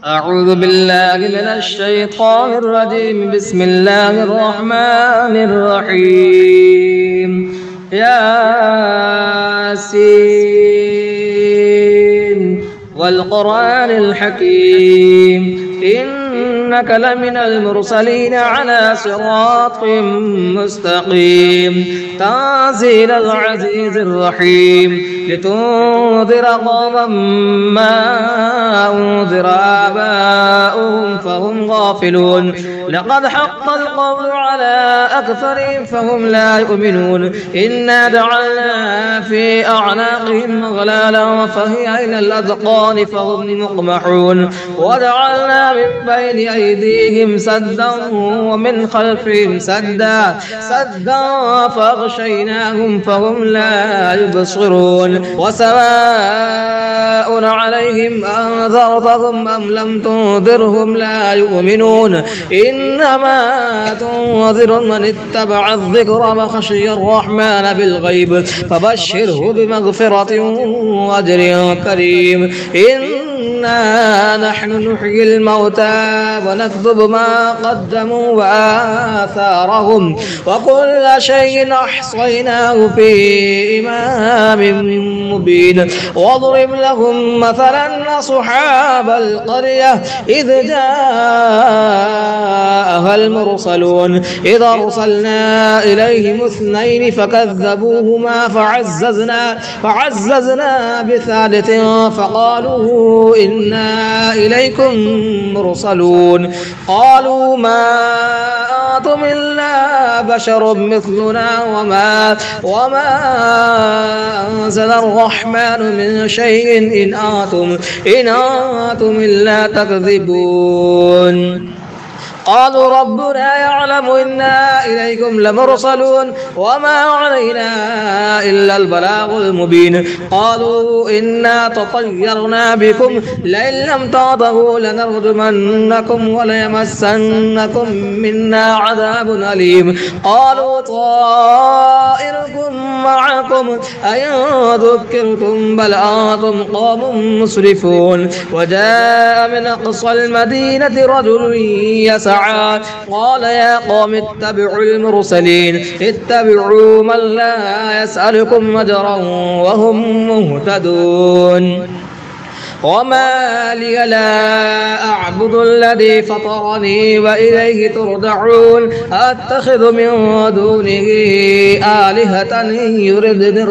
أعوذ بالله من الشيطان الرجيم. بسم الله الرحمن الرحيم. ياسين والقرآن الحكيم إنك لمن المرسلين على صراط مستقيم. تنزيل العزيز الرحيم لتنذر قوما ما أنذر آباؤهم فهم غافلون. لقد حق القول على أكثرهم فهم لا يؤمنون. إنا جعلنا في أعناقهم أغلالا فهي إلى الأذقان فهم مقمحون. وجعلنا من بين أيديهم سدا ومن خلفهم سدا فأغشيناهم فهم لا يبصرون. وسواء عليهم أنذرتهم أم لم تنذرهم لا يؤمنون. إنما تنذر من اتبع الذكر وخشي الرحمن بالغيب فبشره بمغفرة وأجر كريم. إنا نحن نحيي الموتى ونكتب ما قدموا وآثارهم وكل شيء أحصيناه في إمام مبين. واضرب لهم مثلا أصحاب القرية إذ جاءها المرسلون إذ أرسلنا إليهم اثنين فكذبوهما فعززنا بثالث فقالوا إنا إليكم مرسلون. قالوا ما أنتم إلا بشر مثلنا وما أنزل الرحمن من شيء إن أنتم إلا تكذبون. قالوا ربنا يعلم إنا إليكم لمرسلون وما علينا إلا البلاغ المبين. قالوا إنا تطيرنا بكم لئن لم تنتهوا لنرجمنكم وليمسنكم منا عذاب أليم. قالوا طائركم معكم أئن ذكرتم بل أنتم قوم مسرفون. وجاء من أقصى المدينة رجل يسعى قال يا قوم اتبعوا المرسلين اتبعوا من لا يسألكم أجرا وهم مهتدون. وما لي لا أعبد الذي فطرني وإليه ترجعون. أتخذ من دونه آلهة إن يردني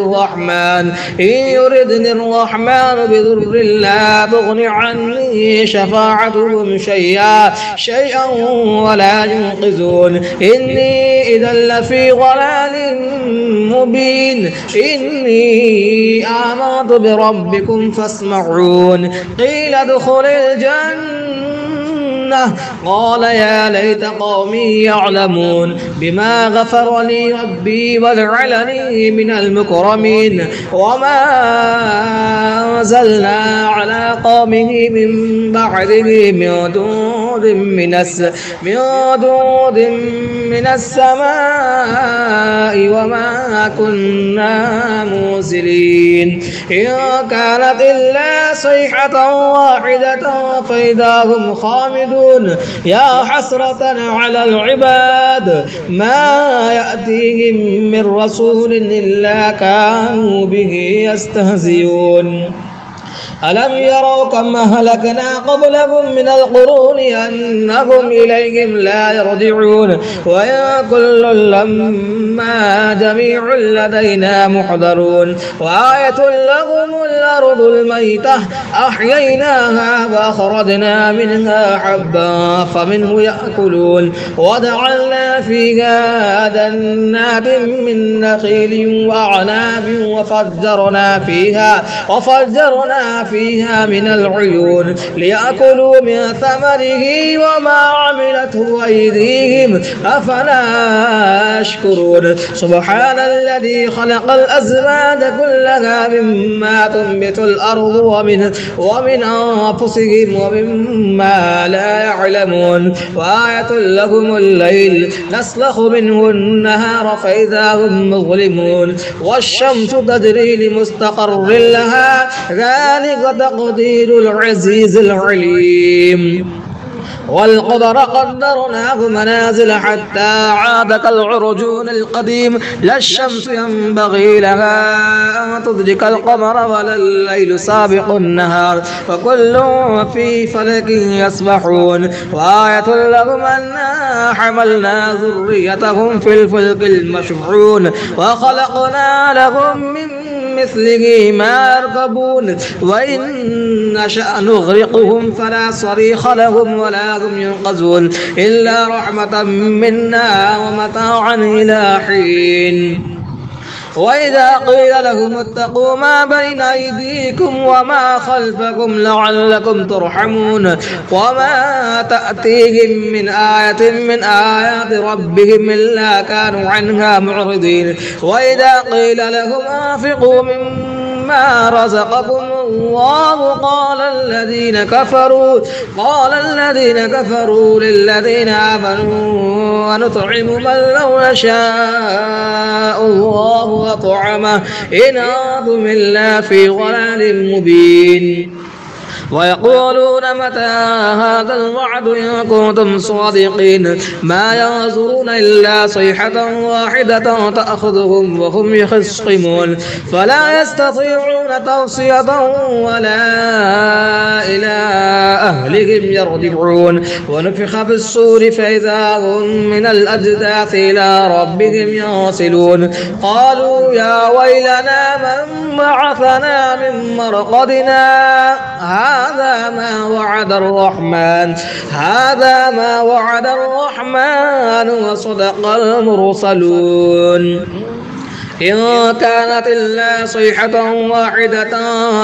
الرحمن بضر لا تغن عني شفاعتهم شيئا ولا ينقذون. إني إذا لفي ضلال مبين. إني آمنت بربكم فاسمعون. قيل ادخل الجنة قال يا ليت قومي يعلمون بما غفر لي ربي وجعلني من المكرمين. وما أنزلنا على قومه من بعده من دود من السماء وما كنا منزلين. إن كانت إلا صيحة واحدة فإذا هم خامدون. يا حسرة على العباد ما يأتيهم من رسول إلا كانوا به يستهزئون. ألم يروا كم أهلكنا قبلهم من القرون أنهم إليهم لا يرجعون. وإن كل لما جميع لدينا محضرون. وآية لهم الأرض الميتة أحييناها وأخرجنا منها حبا فمنه يأكلون. وجعلنا فيها جنات من نخيل وأعناب وفجرنا فيها من العيون ليأكلوا من ثمره وما عملته أيديهم أفلا يشكرون. سبحان الذي خلق الأزواج كلها مما تنبت الأرض ومن أنفسهم ومما لا يعلمون. وآية لهم الليل نسلخ منه النهار فإذا هم مظلمون. والشمس تجري لمستقر لها ذلك ذلك تقدير العزيز العليم. والقمر قدرناه منازل حتى عاد كالعرجون القديم لا الشمس ينبغي لها أن تدرك القمر ولا الليل سابق النهار وكل في فلك يسبحون وآية لهم أنا حملنا ذريتهم في الفلك المشحون وخلقنا لهم من مثله ما يركبون وإن نشأ نغرقهم فلا صريخ لهم ولا هم ينقذون إلا رحمة منا ومتاعا إلى حين. وإذا قيل لهم اتقوا ما بين أيديكم وما خلفكم لعلكم ترحمون وما تأتيهم من آية من آيات ربهم إلا كانوا عنها معرضين. وإذا قيل لهم أنفقوا مما رزقكم الله قال الذين كفروا للذين آمنوا ونطعم من لو يشاء الله أطعمه إن أنتم إلا في ضلال مبين. ويقولون متى هذا الوعد إن كنتم صادقين ما ينظرون إلا صيحة واحدة تأخذهم وهم يخصمون فلا يستطيعون توصية ولا إلى أهلهم يرجعون. ونفخ في الصور فإذا هم من الأجداث إلى ربهم ينسلون قالوا يا ويلنا من بعثنا من مرقدنا هذا ما وعد الرحمن وصدق المرسلون. إن كانت إلا صيحة واحدة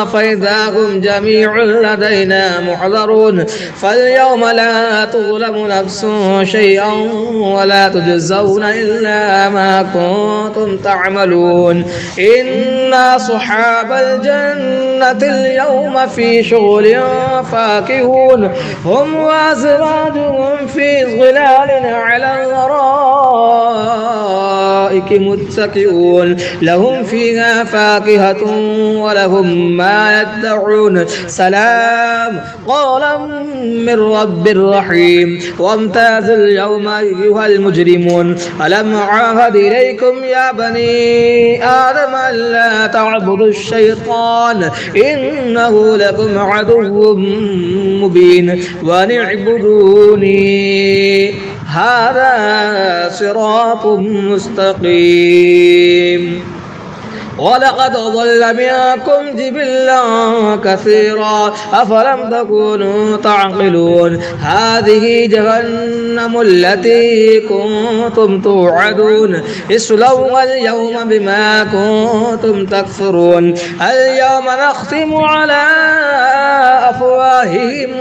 فإذا هم جميع لدينا محضرون فاليوم لا تظلم نفس شيئا ولا تجزون إلا ما كنتم تعملون. إن أصحاب الجنة اليوم في شغل فاكهون هم وأزواجهم في ظلال على الأرائك متكئون لهم فيها فاكهة ولهم ما يدعون سلام قولا من رب رحيم. وامتازوا اليوم أيها المجرمون ألم أعهد إليكم يا بني آدم ألا تعبدوا الشيطان إنه لكم عدو مبين وأن اعبدوني هذا صراط مستقيم. ولقد ضل منكم جبلا كثيرا أفلم تكونوا تعقلون هذه جهنم التي كنتم توعدون اصلوها اليوم بما كنتم تكفرون. اليوم نختم على أفواههم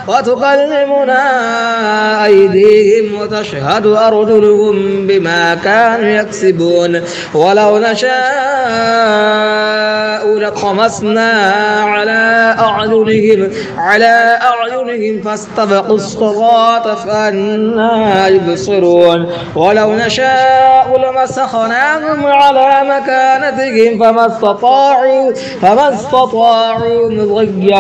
وتكلمنا أيديهم وتشهد أرجلهم بما كانوا يكسبون. ولو نشاء لطمسنا على أعينهم فاستبقوا الصراط فأنى يبصرون. ولو نشاء لمسخناهم على مكانتهم فما استطاعوا مضيا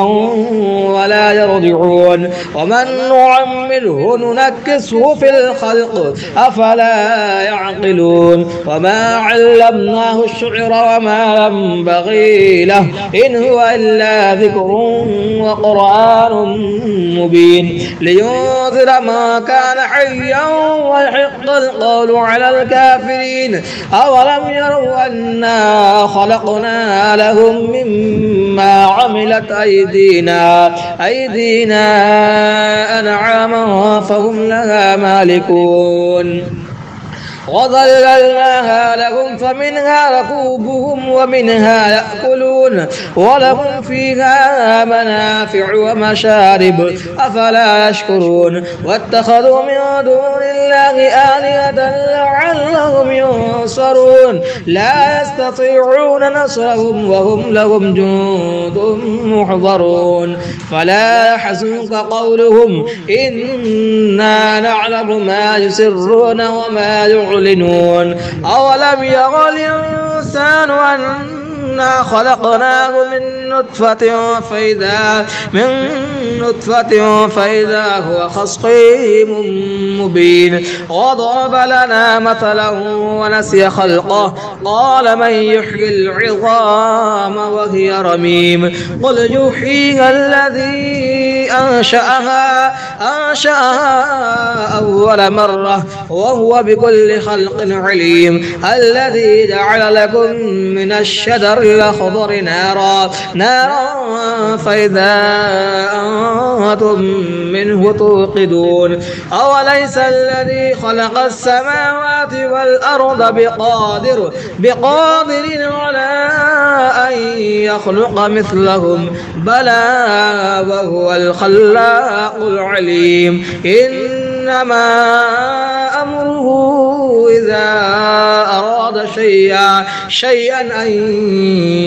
ولا يرجعون. ومن نعمره ننكسه في الخلق أفلا يعقلون. وما علمناه الشعر وما ينبغي له إن هو إلا ذكر وقرآن مبين لينذر ما كان حيا ويحق القول على الكافرين. أولم يروا أنا خلقنا لهم مما عملت أيدينا أنعاما فهم لها مالكون وظللناها لهم فمنها ركوبهم ومنها يأكلون ولهم فيها منافع ومشارب أفلا يشكرون. واتخذوا من دون الله آلهة لعلهم ينصرون لا يستطيعون نصرهم وهم لهم جند محضرون. فلا يحزنك قولهم إنا نعلم ما يسرون وما يعلنون. أولم يرى الإنسان إنا خلقناه من نطفة فإذا هو خصيم مبين وضرب لنا مثلا ونسي خلقه قال من يحيي العظام وهي رميم قل يحييها الذي أنشأها أول مرة وهو بكل خلق عليم الذي جعل لكم من الشجر الأخضر نارا فإذا أنتم منه توقدون أوليس الذي خلق السماوات والأرض بقادر على أن يخلق مثلهم بلى وهو الخلاق العليم إنما أمره إذا أراد شيئا أن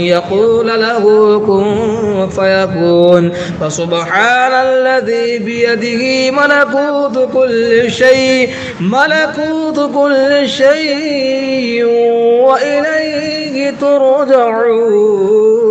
يقول له كن فيكون فسبحان الذي بيده ملكوت كل شيء وإليه ترجعون.